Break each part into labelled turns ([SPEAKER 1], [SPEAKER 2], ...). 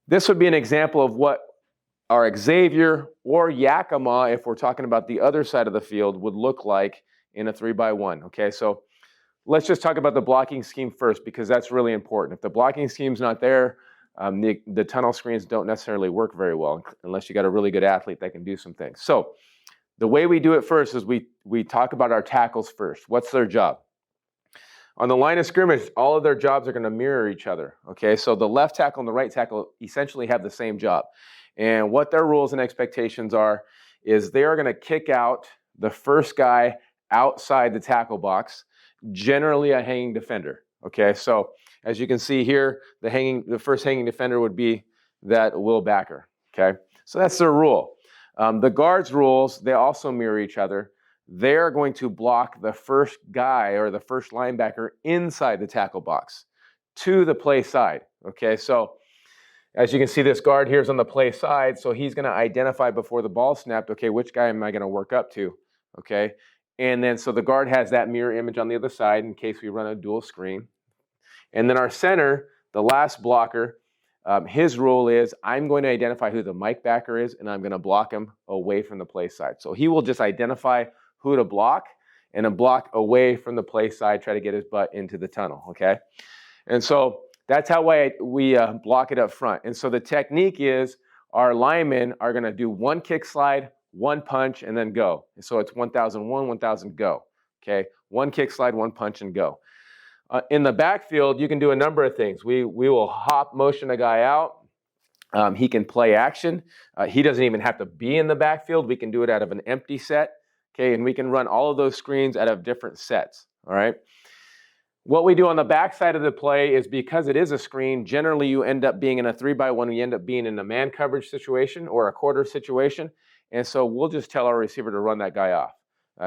[SPEAKER 1] This would be an example of what our Xavier or Yakima, if we're talking about the other side of the field, would look like in a 3x1. Okay, so let's just talk about the blocking scheme first, because that's really important. If the blocking scheme's not there, the tunnel screens don't necessarily work very well unless you got a really good athlete that can do some things. So the way we do it first is we talk about our tackles first. What's their job? On the line of scrimmage, all of their jobs are going to mirror each other. Okay, so the left tackle and the right tackle essentially have the same job. And what their rules and expectations are is they are going to kick out the first guy outside the tackle box, generally a hanging defender. Okay, so as you can see here, the first hanging defender would be that will backer. Okay, so that's their rule. The guards' rules, they also mirror each other. They're going to block the first guy or the first linebacker inside the tackle box to the play side. Okay, so as you can see, this guard here is on the play side, so he's going to identify before the ball snapped, okay, which guy am I going to work up to, okay? And then so the guard has that mirror image on the other side in case we run a dual screen. And then our center, the last blocker, his rule is I'm going to identify who the Mike backer is, and I'm going to block him away from the play side. So he will just identify who to block and a block away from the play side, try to get his butt into the tunnel, okay? And so that's how we block it up front. And so the technique is our linemen are going to do one kick slide, one punch, and then go. And so it's 1,001, 1,000, go. Okay, one kick slide, one punch, and go. In the backfield, you can do a number of things. We will hop motion a guy out. He can play action. He doesn't even have to be in the backfield. We can do it out of an empty set. Okay, and we can run all of those screens out of different sets. All right. What we do on the back side of the play is, because it is a screen, generally you end up being in a 3x1. You end up being in a man coverage situation or a quarter situation. And so we'll just tell our receiver to run that guy off.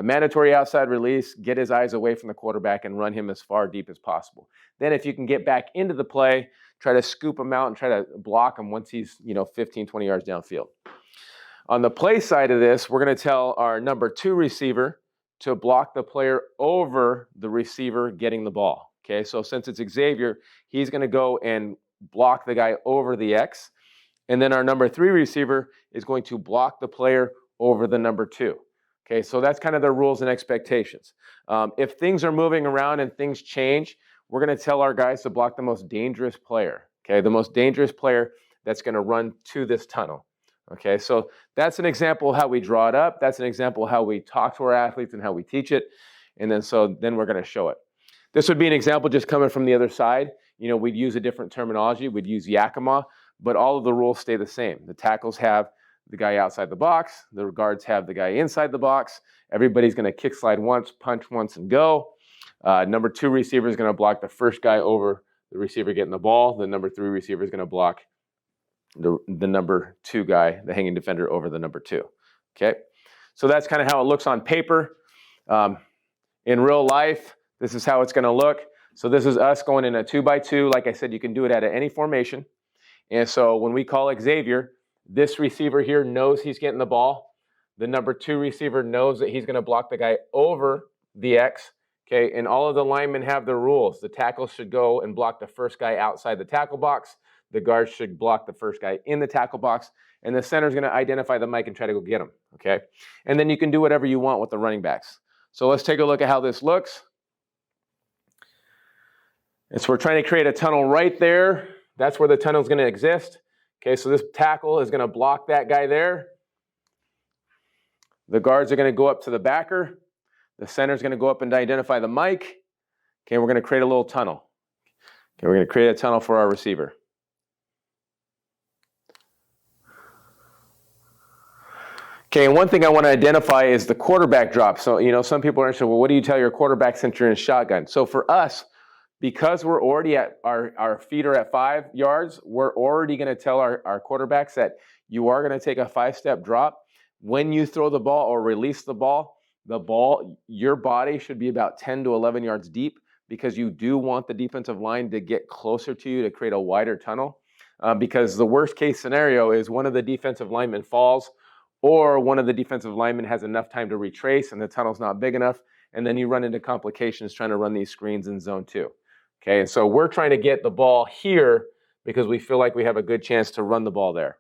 [SPEAKER 1] Mandatory outside release, get his eyes away from the quarterback and run him as far deep as possible. Then if you can get back into the play, try to scoop him out and try to block him once he's 15, 20 yards downfield. On the play side of this, we're going to tell our number 2 receiver to block the player over the receiver getting the ball. Okay, so since it's Xavier, he's going to go and block the guy over the X. And then our number 3 receiver is going to block the player over the number 2. Okay, so that's kind of the rules and expectations. If things are moving around and things change, we're going to tell our guys to block the most dangerous player. Okay, the most dangerous player that's going to run to this tunnel. Okay, so that's an example of how we draw it up. That's an example of how we talk to our athletes and how we teach it. And then we're going to show it. This would be an example just coming from the other side. We'd use a different terminology. We'd use Yakima, but all of the rules stay the same. The tackles have the guy outside the box. The guards have the guy inside the box. Everybody's going to kick slide once, punch once, and go. Number 2 receiver is going to block the first guy over the receiver getting the ball. The number 3 receiver is going to block the number 2 guy, the hanging defender, over the number 2. Okay, so that's kind of how it looks on paper. In real life, this is how it's going to look. So this is us going in a 2x2. Like I said, you can do it out of any formation. And so when we call Xavier, this receiver here knows he's getting the ball. The number 2 receiver knows that he's going to block the guy over the X. Okay, and all of the linemen have their rules. The tackle should go and block the first guy outside the tackle box. The guard should block the first guy in the tackle box, and the center is going to identify the mic and try to go get him, okay? And then you can do whatever you want with the running backs. So let's take a look at how this looks. And so we're trying to create a tunnel right there. That's where the tunnel is going to exist. Okay, so this tackle is going to block that guy there. The guards are going to go up to the backer. The center is going to go up and identify the mic. Okay, we're going to create a little tunnel. Okay, we're going to create a tunnel for our receiver. Okay, and one thing I want to identify is the quarterback drop. So, some people are interested, well, what do you tell your quarterback since you're in shotgun? So for us, because we're already at our feet are at 5 yards, we're already going to tell our quarterbacks that you are going to take a 5-step drop. When you throw the ball or release the ball, your body should be about 10 to 11 yards deep, because you do want the defensive line to get closer to you to create a wider tunnel. Because the worst case scenario is one of the defensive linemen falls, or one of the defensive linemen has enough time to retrace and the tunnel's not big enough, and then you run into complications trying to run these screens in zone 2. Okay, and so we're trying to get the ball here because we feel like we have a good chance to run the ball there.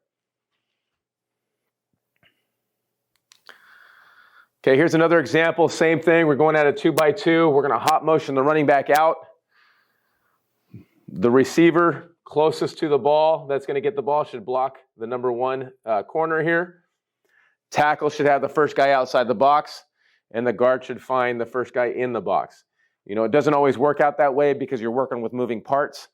[SPEAKER 1] Okay, here's another example. Same thing. We're going at a 2-by-2. We're going to hot motion the running back out. The receiver closest to the ball that's going to get the ball should block the number 1 corner here. Tackle should have the first guy outside the box, and the guard should find the first guy in the box. You know, it doesn't always work out that way because you're working with moving parts.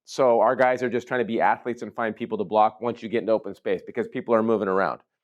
[SPEAKER 1] So our guys are just trying to be athletes and find people to block once you get into open space because people are moving around.